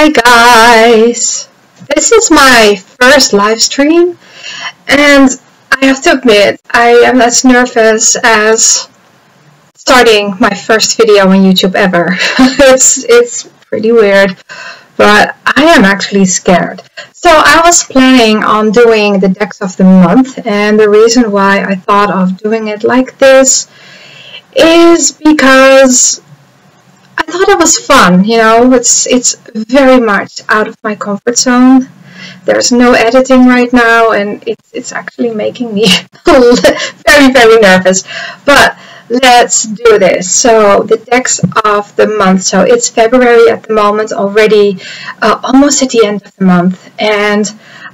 Hi guys! This is my first live stream and I have to admit I am as nervous as starting my first video on YouTube ever. It's pretty weird, but I am actually scared. So I was planning on doing the decks of the month, and the reason why I thought of doing it like this is because I thought it was fun, you know. It's very much out of my comfort zone. There's no editing right now, and it's actually making me very nervous. But let's do this. So the decks of the month. So it's February at the moment already, almost at the end of the month, and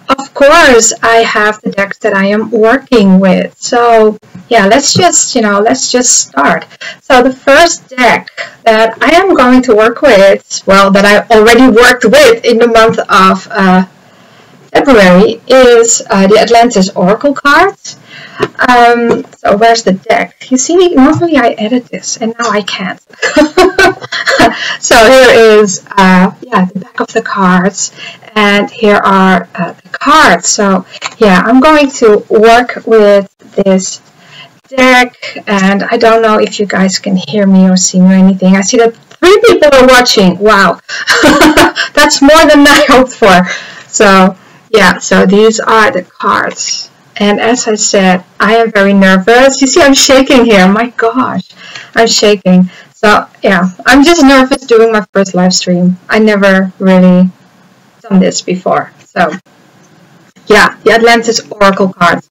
of course I have the decks that I am working with. So yeah, let's just start. So the first deck that I am going to work with, well, that I already worked with in the month of February, is the Atlantis Oracle cards. So where's the deck? You see, normally I edit this and now I can't. So here is the back of the cards, and here are the cards. So yeah, I'm going to work with this deck, and I don't know if you guys can hear me or see me or anything. I see that 3 people are watching. Wow. That's more than I hoped for. So yeah, so these are the cards. And as I said, I am very nervous. You see, I'm shaking here. My gosh, I'm shaking. So yeah, I'm just nervous doing my first live stream. I never really done this before. So yeah, the Atlantis Oracle cards.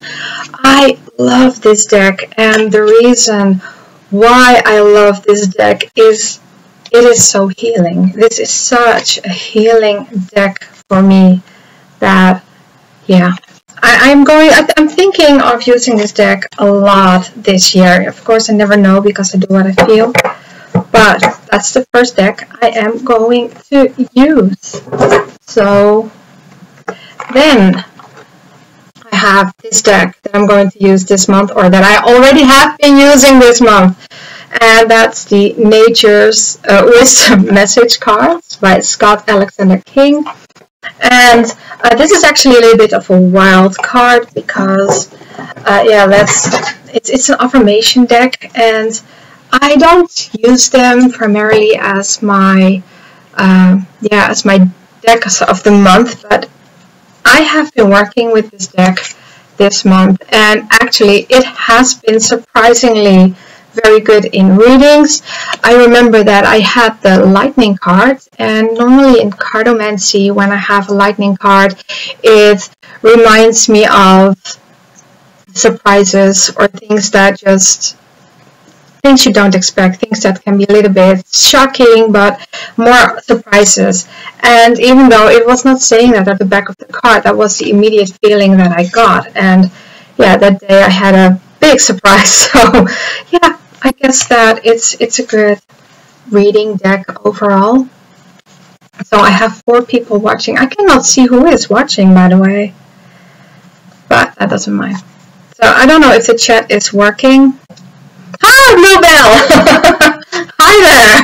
I love this deck, and the reason why I love this deck is it is so healing. This is such a healing deck for me that, yeah, I'm thinking of using this deck a lot this year. Of course, I never know because I do what I feel. But that's the first deck I am going to use. So then I have this deck that I'm going to use this month, or that I already have been using this month. And that's the Nature's Wisdom Message cards by Scott Alexander King. And this is actually a little bit of a wild card because, it's an affirmation deck, and I don't use them primarily as my deck of the month, but I have been working with this deck this month, and actually it has been surprisingly very good in readings. I remember that I had the lightning card, and normally in cardomancy, when I have a lightning card, it reminds me of surprises or things you don't expect, things that can be a little bit shocking, but more surprises. And even though it was not saying that at the back of the card, that was the immediate feeling that I got. And yeah, that day I had a big surprise. So yeah, I guess that it's a good reading deck overall. So I have 4 people watching. I cannot see who is watching, by the way, but that doesn't mind. So I don't know if the chat is working. Hi, Bluebell! Hi there!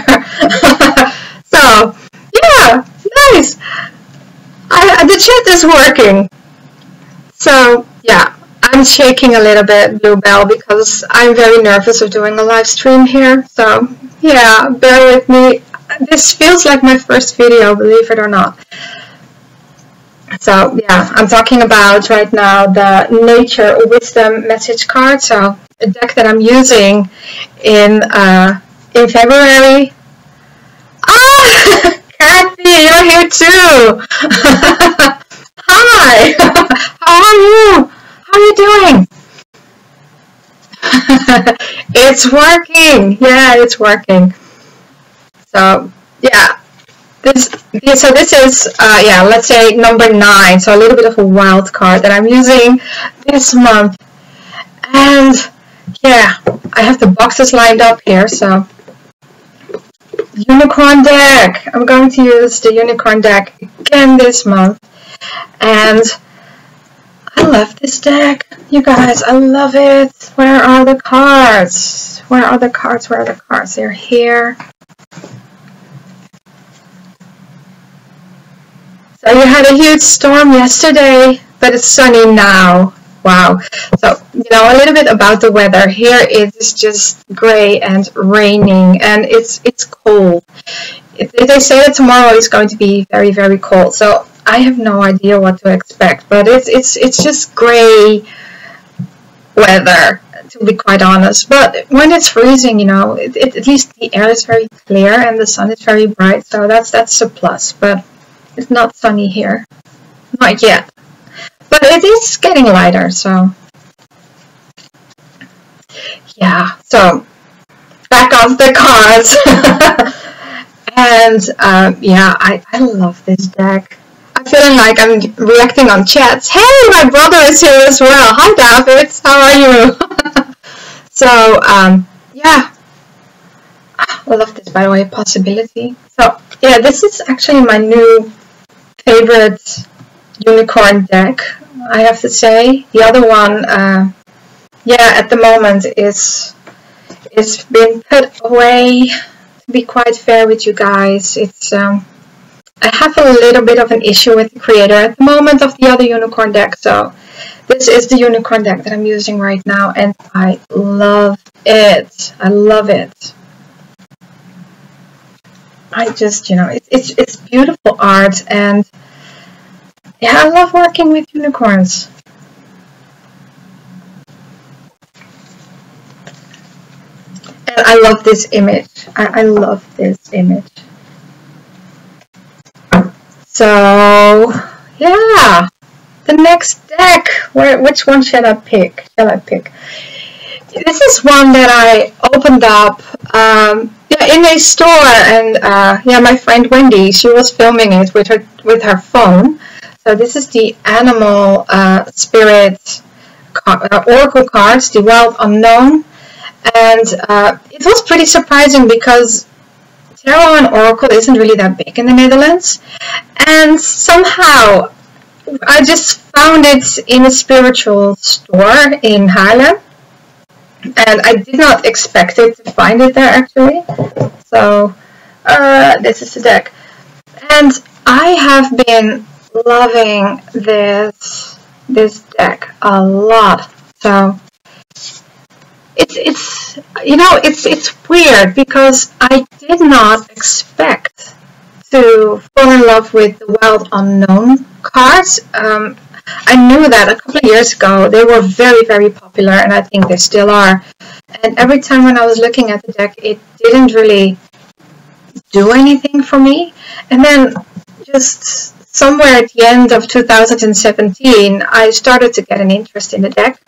So yeah, nice. The chat is working. So yeah, I'm shaking a little bit, Bluebell, because I'm very nervous of doing a live stream here. So yeah, bear with me. This feels like my first video, believe it or not. So yeah, I'm talking about right now the Nature Wisdom Message card. So a deck that I'm using in February. Ah, Kathy, you're here too. Hi, how are you? How are you doing? It's working. Yeah, it's working. So yeah, this is let's say number 9. So a little bit of a wild card that I'm using this month. And yeah, I have the boxes lined up here. So Unicorn deck. I'm going to use the Unicorn deck again this month. And I love this deck, you guys. I love it. Where are the cards? Where are the cards? Where are the cards? They're here. So you had a huge storm yesterday, but it's sunny now. Wow. So, you know, a little bit about the weather. Here it is just gray and raining, and it's cold. They say that tomorrow is going to be very, very cold. So I have no idea what to expect, but it's just gray weather, to be quite honest. But when it's freezing, you know, at least the air is very clear and the sun is very bright, so that's a plus. But it's not sunny here, not yet. But it is getting lighter, so yeah. So back off the cards, and yeah, I love this deck. I'm feeling like I'm reacting on chats. Hey, my brother is here as well. Hi, David. How are you? So yeah, I love this, by the way. Possibility. So yeah, this is actually my new favorite unicorn deck, I have to say. The other one, yeah, at the moment it's been put away. To be quite fair with you guys, it's I have a little bit of an issue with the creator at the moment of the other unicorn deck, so this is the unicorn deck that I'm using right now, and I love it. I love it. I just, you know, it's beautiful art, and yeah, I love working with unicorns. And I love this image. I love this image. So, yeah. The next deck. Which one shall I pick? This is one that I opened up yeah, in a store, and yeah, my friend Wendy, she was filming it with her phone. So this is the Animal Spirit Oracle cards, the Wild Unknown, and it was pretty surprising because Tarot and Oracle isn't really that big in the Netherlands, and somehow I just found it in a spiritual store in Haarlem, and I did not expect it to find it there actually. So this is the deck, and I have been loving this deck a lot. So it's you know, it's weird because I did not expect to fall in love with the Wild Unknown cards. I knew that a couple of years ago they were very, very popular, and I think they still are. And every time when I was looking at the deck, it didn't really do anything for me. And then just somewhere at the end of 2017, I started to get an interest in the deck.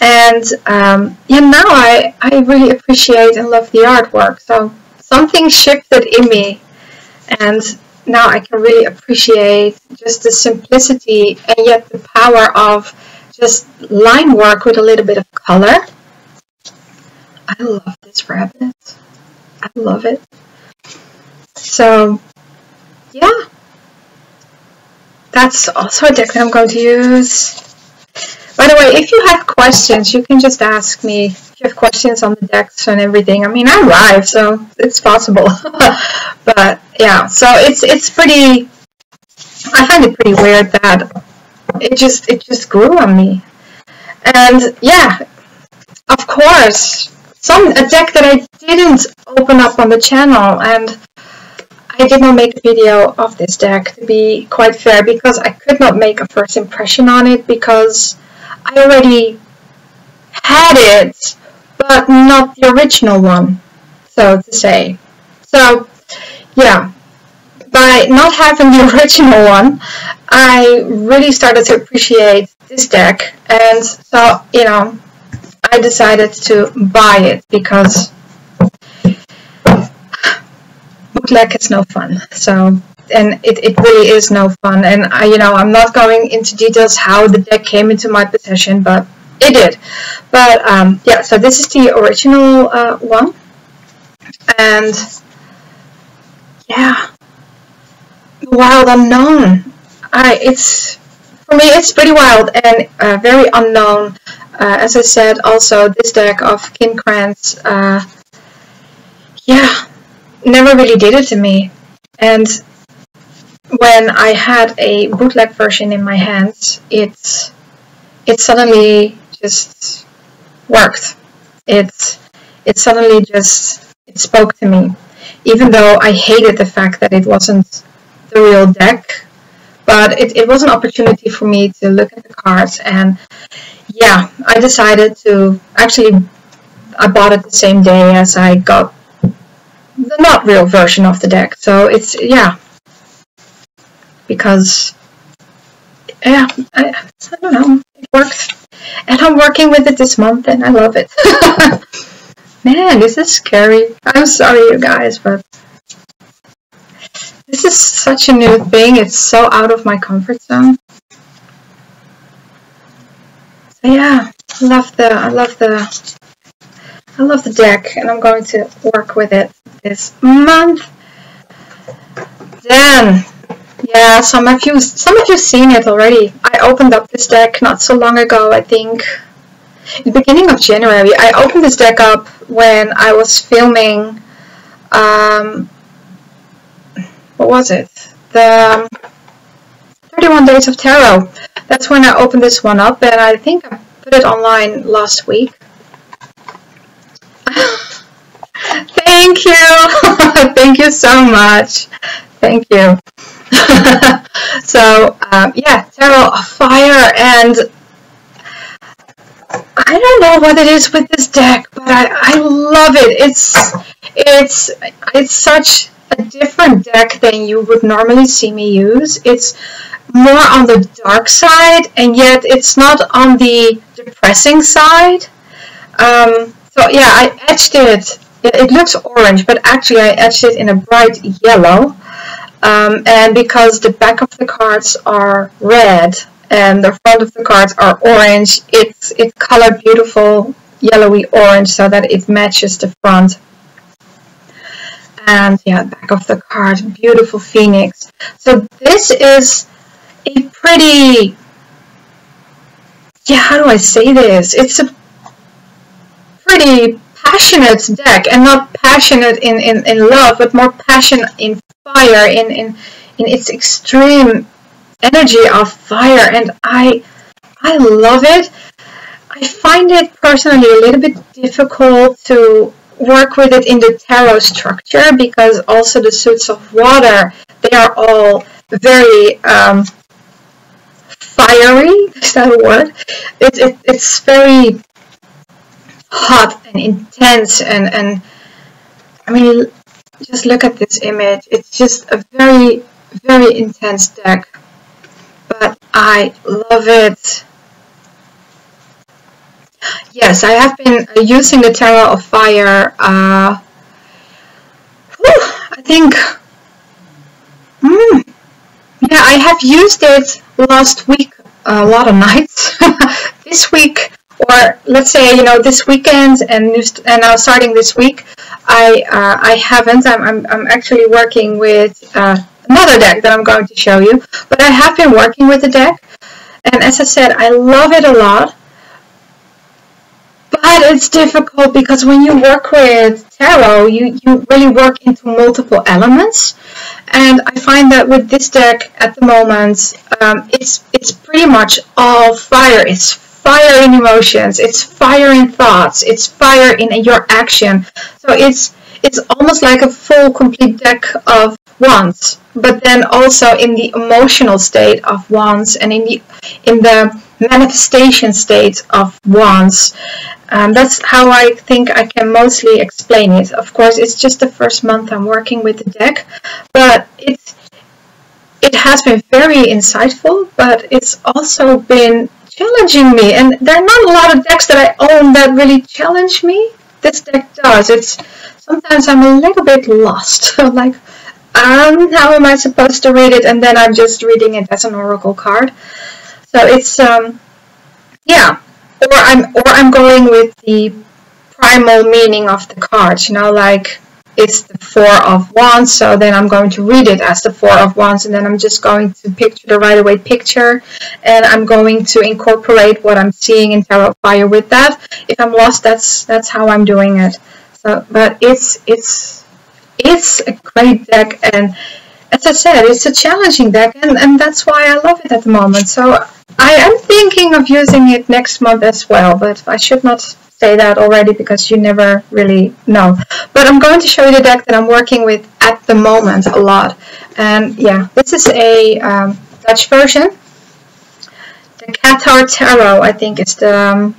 And yeah, now I really appreciate and love the artwork. So something shifted in me, and now I can really appreciate just the simplicity and yet the power of just line work with a little bit of color. I love this rabbit. I love it. So yeah, that's also a deck that I'm going to use. By the way, if you have questions, you can just ask me. If you have questions on the decks and everything, I mean, I'm live, so it's possible. But yeah, so it's pretty. I find it pretty weird that it just grew on me. And yeah, of course, a deck that I didn't open up on the channel, and I did not make a video of this deck, to be quite fair, because I could not make a first impression on it because I already had it, but not the original one, so to say. So yeah, by not having the original one, I really started to appreciate this deck, and so, you know, I decided to buy it because bootleg is no fun. So, and it really is no fun. And you know, I'm not going into details how the deck came into my possession, but it did. But yeah, so this is the original one, and yeah, Wild Unknown. It's, for me, it's pretty wild and very unknown. As I said, also this deck of Krans, yeah, never really did it to me. And when I had a bootleg version in my hands, it suddenly just worked. It suddenly just spoke to me, even though I hated the fact that it wasn't the real deck. But it was an opportunity for me to look at the cards, and yeah, I decided to I bought it the same day as I got the not real version of the deck. So it's, yeah, because, yeah, I don't know, it worked. And I'm working with it this month, and I love it. Man, this is scary. I'm sorry, you guys, but this is such a new thing. It's so out of my comfort zone. So yeah, I love the deck, and I'm going to work with it this month. Then, yeah, some of you seen it already. I opened up this deck not so long ago. I think in the beginning of January. I opened this deck up when I was filming. What was it? The 31 Days of Tarot. That's when I opened this one up, and I think I put it online last week. Thank you! Thank you so much. Thank you. So, yeah, Tarot of Fire, and I don't know what it is with this deck, but I love it. It's such a different deck than you would normally see me use. It's more on the dark side, and yet it's not on the depressing side. So yeah, I etched it. It looks orange, but actually I etched it in a bright yellow. And because the back of the cards are red and the front of the cards are orange, it's colored beautiful yellowy orange so that it matches the front. And yeah, back of the card, beautiful phoenix. So this is a pretty, yeah, how do I say this? It's a pretty passionate deck, and not passionate in love, but more passion in fire, in its extreme energy of fire, and I love it. I find it personally a little bit difficult to work with it in the tarot structure, because also the suits of water, they are all very fiery. Is that a word? It's very hot and intense, and I mean, just look at this image. It's just a very, very intense deck, but I love it. Yes, I have been using the Tarot of Fire, I think, yeah, I have used it last week a lot of nights. This week, or let's say, you know, this weekend and now starting this week, I haven't. I'm actually working with another deck that I'm going to show you, but I have been working with the deck, and as I said, I love it a lot. But it's difficult because when you work with tarot, you really work into multiple elements, and I find that with this deck at the moment, it's pretty much all fire. It's fire in emotions, it's fire in thoughts, it's fire in your action. So it's almost like a full complete deck of wands, but then also in the emotional state of wands, and in the manifestation state of wands. That's how I think I can mostly explain it. Of course, it's just the first month I'm working with the deck, but it has been very insightful, but it's also been challenging me, and there are not a lot of decks that I own that really challenge me. This deck does. It's sometimes I'm a little bit lost. Like, how am I supposed to read it? And then I'm just reading it as an oracle card. So it's yeah, or I'm going with the primal meaning of the cards. You know, like it's the Four of Wands, so then I'm going to read it as the Four of Wands, and then I'm just going to picture the Rider-Waite picture, and I'm going to incorporate what I'm seeing in Tarot of Fire with that. If I'm lost, that's how I'm doing it. So, but it's a great deck, and as I said, it's a challenging deck, and that's why I love it at the moment. So I am thinking of using it next month as well, but I should not say that already because you never really know. But I'm going to show you the deck that I'm working with at the moment a lot. And yeah, this is a Dutch version. The Katharen Tarot, I think, is the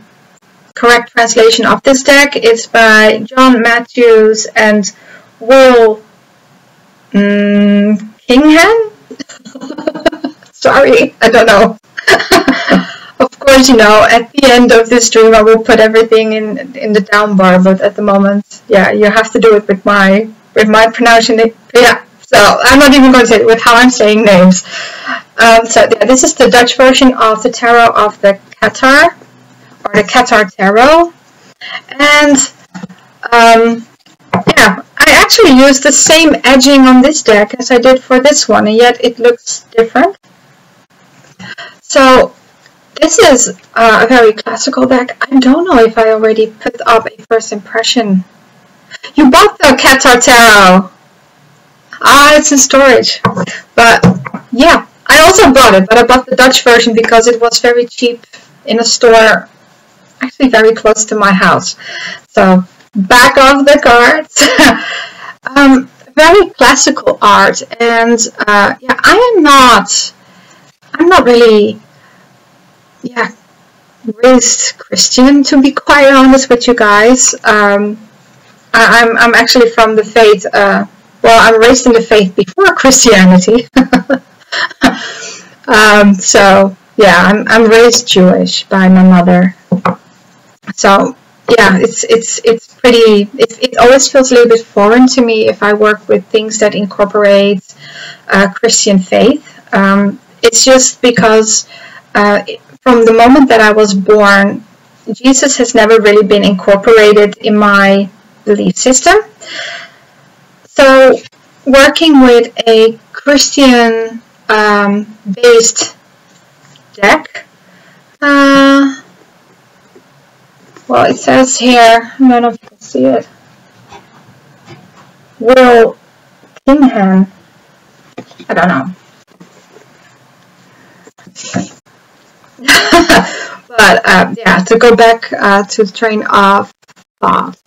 correct translation of this deck. It's by John Matthews and Will Kingham? Sorry, I don't know. Of course, you know, at the end of this stream I will put everything in the down bar, but at the moment, yeah, you have to do it with my pronouncing it. Yeah, so I'm not even going to say it with how I'm saying names. So yeah, this is the Dutch version of the tarot of the Katharen, or the Katharen Tarot. And yeah, I actually used the same edging on this deck as I did for this one, and yet it looks different. So this is a very classical deck. I don't know if I already put up a first impression. You bought the Katharen Tarot. Ah, it's in storage. But yeah, I also bought it, but I bought the Dutch version because it was very cheap in a store actually very close to my house. So back of the cards. Very classical art, and yeah, I'm not really raised Christian, to be quite honest with you guys. I'm actually from the faith. Well, I'm raised in the faith before Christianity. So yeah, I'm raised Jewish by my mother. So yeah, it's pretty. It always feels a little bit foreign to me if I work with things that incorporate Christian faith. It's just because from the moment that I was born, Jesus has never really been incorporated in my belief system. So working with a Christian based deck, well, it says here, I don't know if you can see it, Will Kingham, I don't know. But yeah, to go back to the train of thought.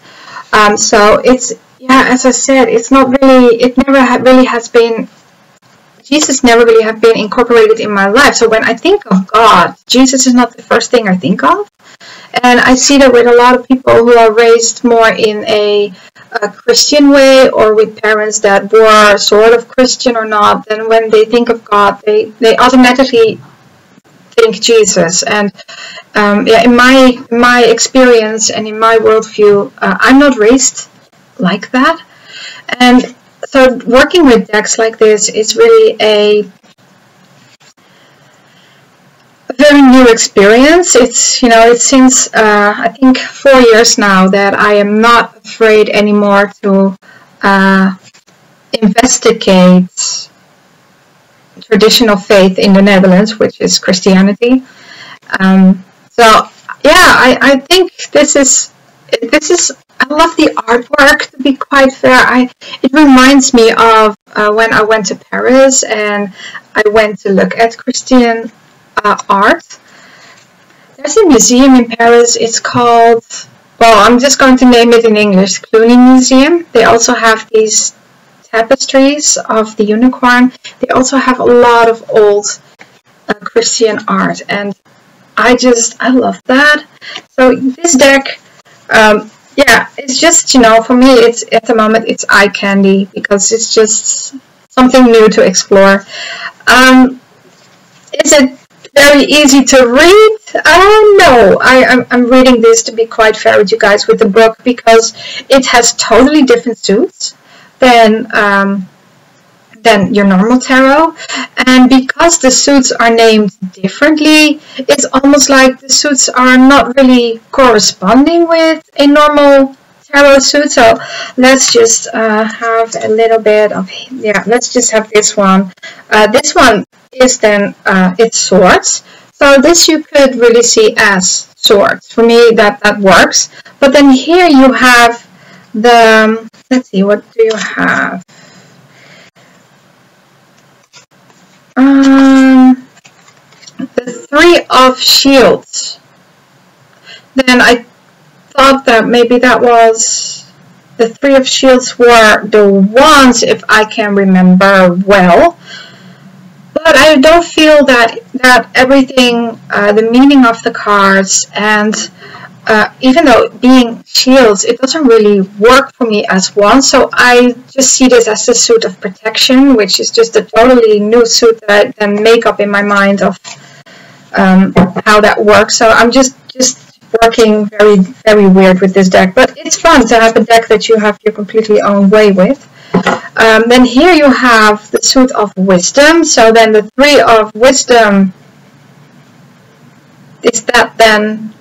So it's, yeah, as I said, it's not really, it never really has been, Jesus never really have been incorporated in my life. So when I think of God, Jesus is not the first thing I think of. And I see that with a lot of people who are raised more in a Christian way, or with parents that were sort of Christian or not, then when they think of God, they automatically think Jesus. And yeah, in my experience and in my worldview, I'm not raised like that. And so working with decks like this is really a very new experience. It's, you know, it's since I think 4 years now that I am not afraid anymore to investigate traditional faith in the Netherlands, which is Christianity. So yeah, I think this is I love the artwork, to be quite fair. It reminds me of when I went to Paris and I went to look at Christian art. There's a museum in Paris. It's called, well, I'm just going to name it in English, Cluny Museum. They also have these tapestries of the unicorn. They also have a lot of old Christian art, and I love that. So this deck, yeah, it's just, you know, for me, it's at the moment it's eye candy because it's just something new to explore. Is it very easy to read? No, I'm reading this, to be quite fair with you guys, with the book, because it has totally different suits than your normal tarot, and because the suits are named differently, it's almost like the suits are not really corresponding with a normal tarot suit. So let's just have a little bit of, yeah, let's just have this one. This one is then it's swords, so this you could really see as swords. For me, that works. But then here you have the, let's see, what do you have? the 3 of Shields. Then I thought that maybe that was the 3 of Shields were the ones, if I can remember well. But I don't feel that everything, the meaning of the cards, and even though being shields, it doesn't really work for me as one. So I just see this as a suit of protection, which is just a totally new suit that I then make up in my mind of how that works. So I'm just working very, very weird with this deck. But it's fun to have a deck that you have your completely own way with. Then here you have the suit of wisdom. So then the 3 of wisdom, is that then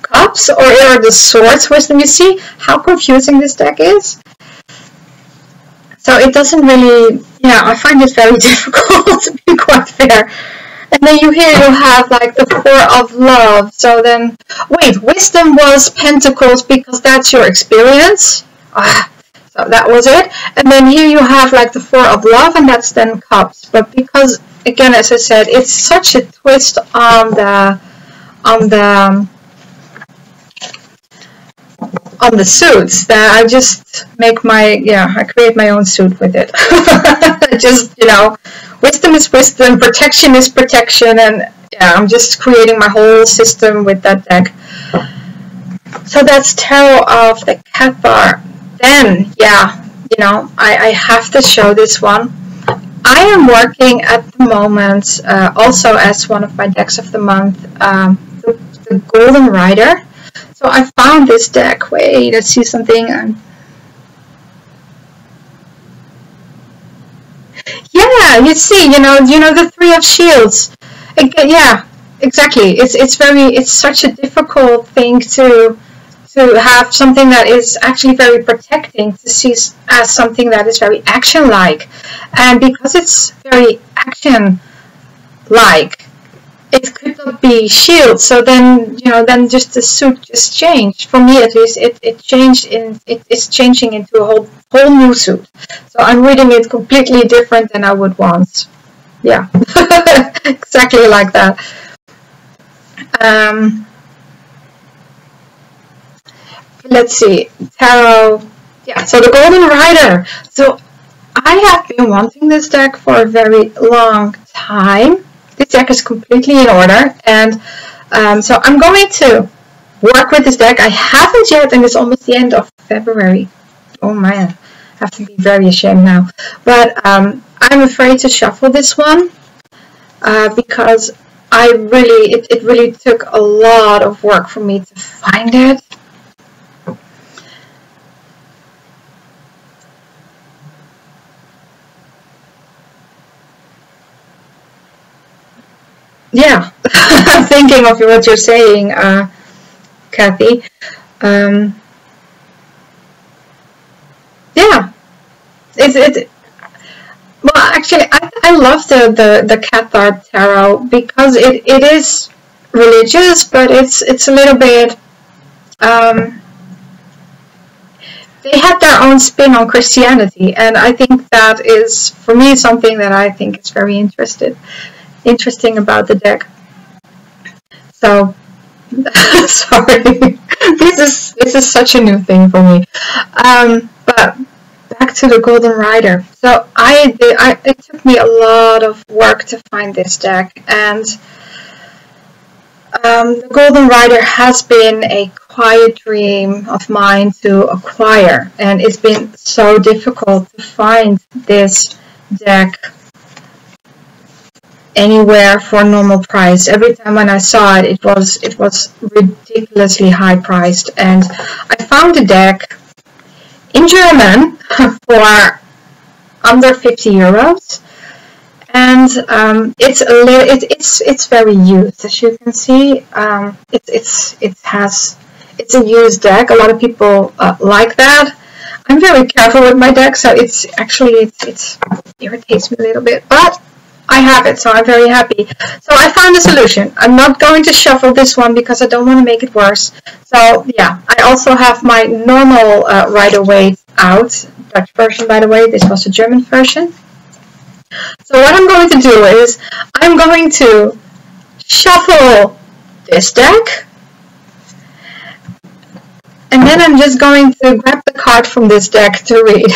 cups or are the swords wisdom? You see how confusing this deck is? So it doesn't really, yeah, I find it very difficult to be quite fair. And then you have like the 4 of love. So then, wait, wisdom was pentacles because that's your experience. So that was it. And then here you have like the 4 of love, and that's then cups. But because, again, as I said, it's such a twist on the suits that I just make I create my own suit with it. Just, wisdom is wisdom, protection is protection, and yeah, I'm just creating my whole system with that deck. So that's Tarot of the Katharen. Then, yeah, I have to show this one. I am working at the moment, also as one of my decks of the month, the Golden Rider. So I found this deck. Wait, let's see something. Yeah, you see, the 3 of Shields. Again, yeah, exactly. It's such a difficult thing to have something that is actually very protecting to see as something that is very action-like. And because it's very action-like, it could not be shield. So then, then just the suit just changed. For me, at least, it's changing into a whole new suit. So I'm reading it completely different than I would once. Yeah, exactly like that. Let's see, tarot. Yeah, so the Golden Rider. So I have been wanting this deck for a very long time. This deck is completely in order, and so I'm going to work with this deck. I haven't yet, and it's almost the end of February. Oh man, I have to be very ashamed now. But I'm afraid to shuffle this one because it really took a lot of work for me to find it. Yeah, I'm thinking of what you're saying, Kathy. Yeah, well, actually, I love the Katharen tarot because it is religious, but it's a little bit. They have their own spin on Christianity, and I think that is, for me, something that I think is very interesting about the deck. So sorry, this is such a new thing for me. But back to the Golden Rider. So it took me a lot of work to find this deck, and the Golden Rider has been a quiet dream of mine to acquire, and it's been so difficult to find this deck anywhere for a normal price. Every time when I saw it, it was ridiculously high priced, and I found the deck in German for under 50 euros, and it's very used, as you can see. It's a used deck. A lot of people like that. I'm very careful with my deck, so it irritates me a little bit, but I have it, so I'm very happy. So I found a solution. I'm not going to shuffle this one because I don't want to make it worse. So yeah, I also have my normal Rider-Waite out. Dutch version, by the way. This was a German version. So what I'm going to do is I'm going to shuffle this deck, and then I'm just going to grab the card from this deck to read.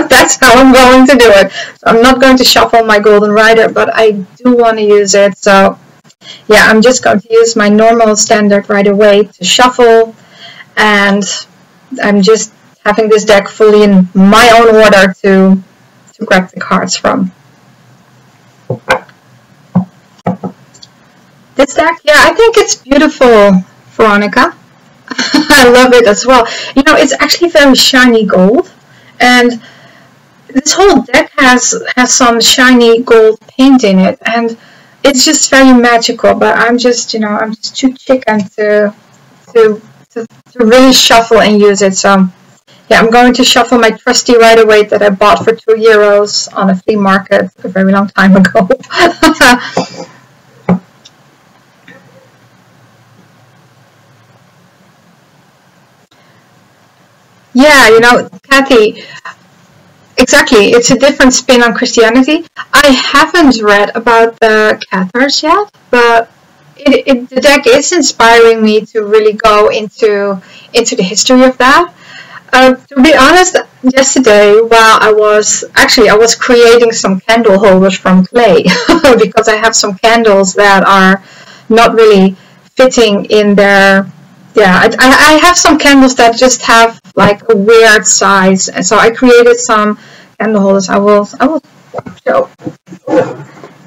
That's how I'm going to do it. So I'm not going to shuffle my Golden Rider, but I do want to use it. So yeah, I'm just going to use my normal standard Rider-Waite to shuffle, and I'm just having this deck fully in my own order to grab the cards from. This deck, yeah, I think it's beautiful, Veronica. I love it as well. You know, it's actually very shiny gold, and this whole deck has some shiny gold paint in it, and it's just very magical. But I'm just, you know, I'm just too chicken to really shuffle and use it. So yeah, I'm going to shuffle my trusty Rider-Waite that I bought for €2 on a flea market a very long time ago. Yeah, you know, Kathy, exactly. It's a different spin on Christianity. I haven't read about the Cathars yet, but the deck is inspiring me to really go into the history of that. To be honest, yesterday while I was creating some candle holders from clay because I have some candles that are not really fitting in their. Yeah, I have some candles that just have like a weird size, and so I created some candle holders. I will show.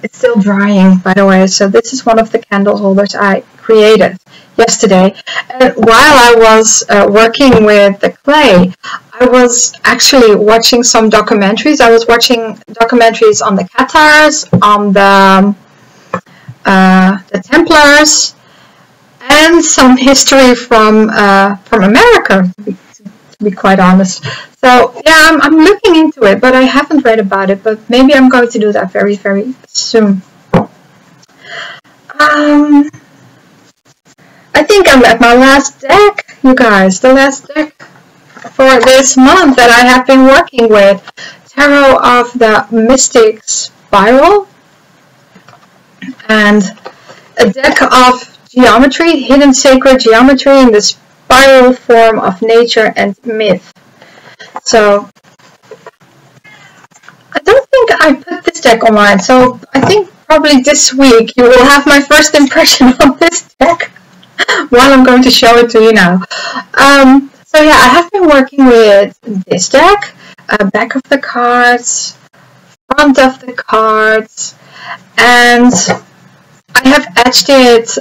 It's still drying, by the way. So this is one of the candle holders I created yesterday. And while I was working with the clay, I was actually watching some documentaries. I was watching documentaries on the Cathars, on the Templars, and some history from America, to be quite honest. So yeah, I'm looking into it, but I haven't read about it. But maybe I'm going to do that very, very soon. I think I'm at my last deck, you guys. The last deck for this month that I have been working with. Tarot of the Mystic Spiral. And a deck of geometry, hidden sacred geometry in the spiral form of nature and myth. So I don't think I put this deck online, so I think probably this week you will have my first impression of this deck while I'm going to show it to you now. So yeah, I have been working with this deck, back of the cards, front of the cards, and I have etched it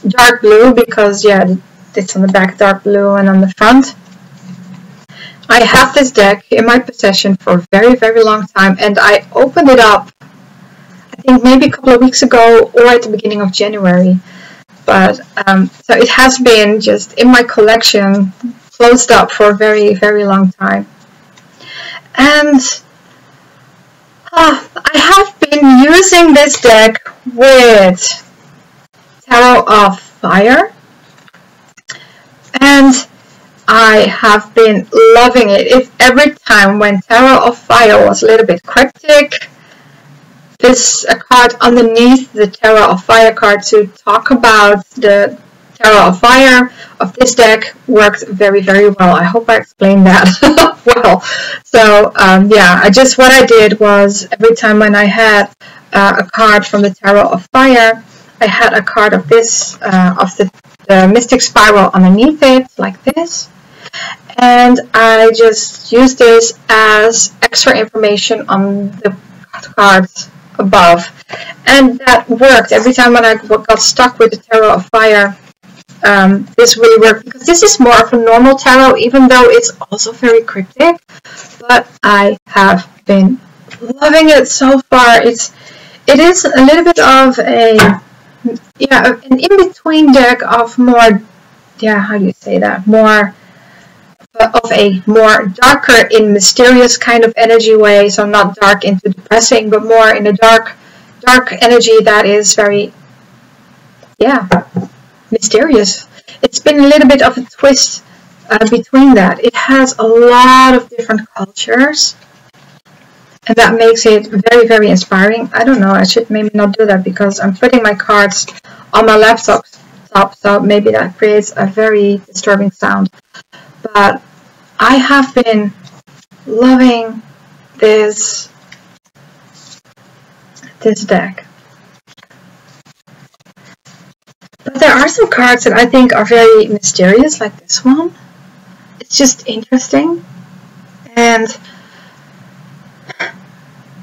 dark blue because, yeah, it's on the back dark blue and on the front. I have this deck in my possession for a very, very long time, and I opened it up, I think maybe a couple of weeks ago or at the beginning of January. But so it has been just in my collection, closed up for a very, very long time. And I have been using this deck with Tarot of Fire, and I have been loving it. Every time when Tarot of Fire was a little bit cryptic, this card underneath the Tarot of Fire card to talk about the Tarot of Fire of this deck worked very, very well. I hope I explained that well. So yeah, what I did was every time when I had a card from the Tarot of Fire, I had a card of this, of the Mystic Spiral underneath it, like this. And I just used this as extra information on the cards above. And that worked. Every time when I got stuck with the Tarot of Fire, this really worked. Because this is more of a normal tarot, even though it's also very cryptic. But I have been loving it so far. It is a little bit of an in-between deck of more, how do you say that? More of a more darker in mysterious kind of energy way. So not dark into depressing, but more in a dark energy that is very, mysterious. It's been a little bit of a twist between that. It has a lot of different cultures. and that makes it very, very inspiring. I don't know, I should maybe not do that because I'm putting my cards on my laptop, so maybe that creates a very disturbing sound. But I have been loving this deck. But there are some cards that I think are very mysterious, like this one. It's just interesting. And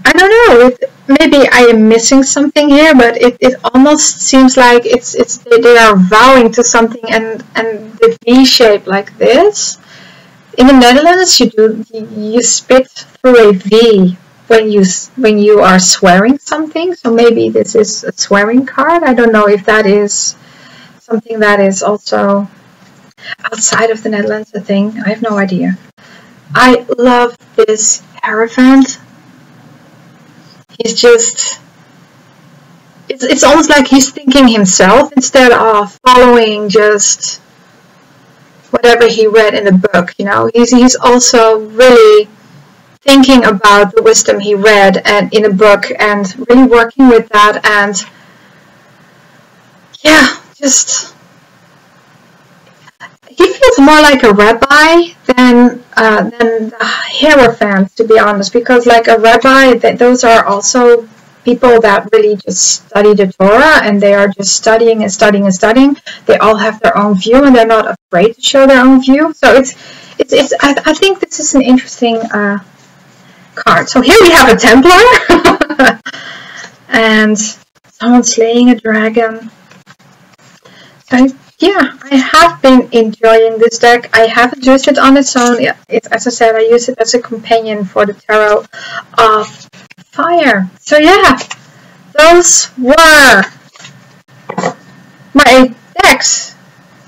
I don't know, maybe I am missing something here, but it almost seems like they are vowing to something, and the V shape like this. In the Netherlands, you spit through a V when you are swearing something. So maybe this is a swearing card. I don't know if that is something that is also outside of the Netherlands a thing. I have no idea. I love this Hierophant. He's just, it's almost like he's thinking himself instead of following just whatever he read in the book, you know. He's also really thinking about the wisdom he read and in a book and really working with that, and yeah, just he feels more like a rabbi than the Hierophant, to be honest, because like a rabbi, those are also people that really just study the Torah, and they are just studying and studying and studying. They all have their own view, and they're not afraid to show their own view. So I think this is an interesting card. So here we have a Templar, and someone slaying a dragon. So yeah, I have been enjoying this deck. I haven't used it on its own. As I said, I use it as a companion for the Tarot of Fire. So yeah, those were my 8 decks.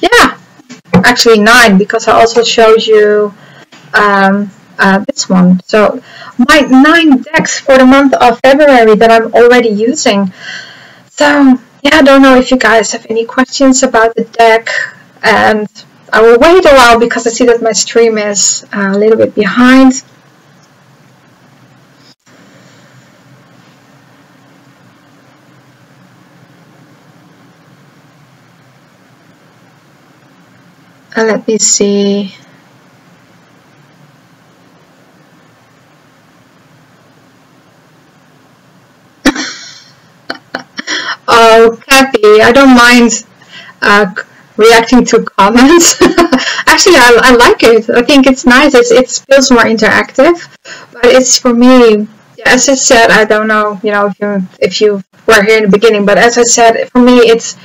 Yeah, actually 9, because I also showed you this one. So my 9 decks for the month of February that I'm already using. So yeah, I don't know if you guys have any questions about the deck, and I will wait a while because I see that my stream is a little bit behind. Let me see. Oh, Kathy, I don't mind reacting to comments. Actually, I like it. I think it's nice. It feels more interactive. But it's, for me, as I said, I don't know, you know, if you were here in the beginning, but as I said, for me, it's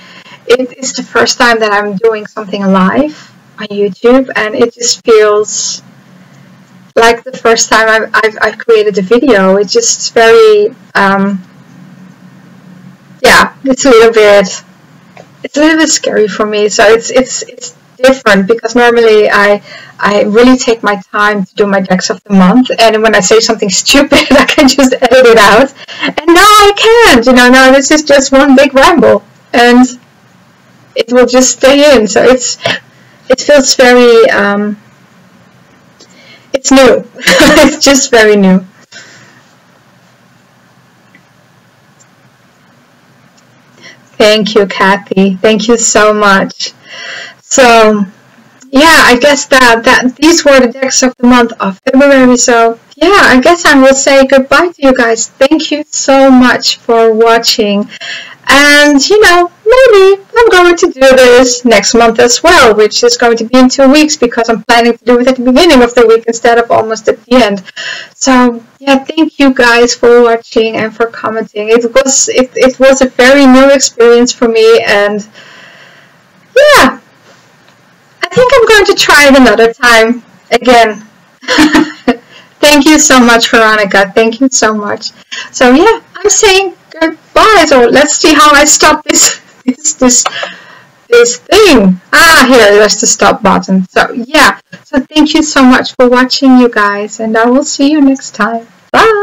the first time that I'm doing something live on YouTube, and it just feels like the first time I've created a video. It's just very yeah, it's a little bit scary for me. So it's different, because normally I really take my time to do my decks of the month, and when I say something stupid, I can just edit it out. And now I can't, you know. Now this is just one big ramble, and it will just stay in. So it feels very it's new. It's just very new. Thank you, Kathy. Thank you so much. So, yeah, I guess that these were the decks of the month of February. So, yeah, I guess I will say goodbye to you guys. Thank you so much for watching. And, you know, maybe I'm going to do this next month as well, which is going to be in 2 weeks, because I'm planning to do it at the beginning of the week instead of almost at the end. So, yeah, thank you guys for watching and for commenting. It was a very new experience for me, and yeah, I think I'm going to try it another time again. Thank you so much, Veronica. Thank you so much. So yeah, I'm saying goodbye. So let's see how I stop this thing. Here, there's the stop button. So yeah, so thank you so much for watching, you guys, and I will see you next time. Bye.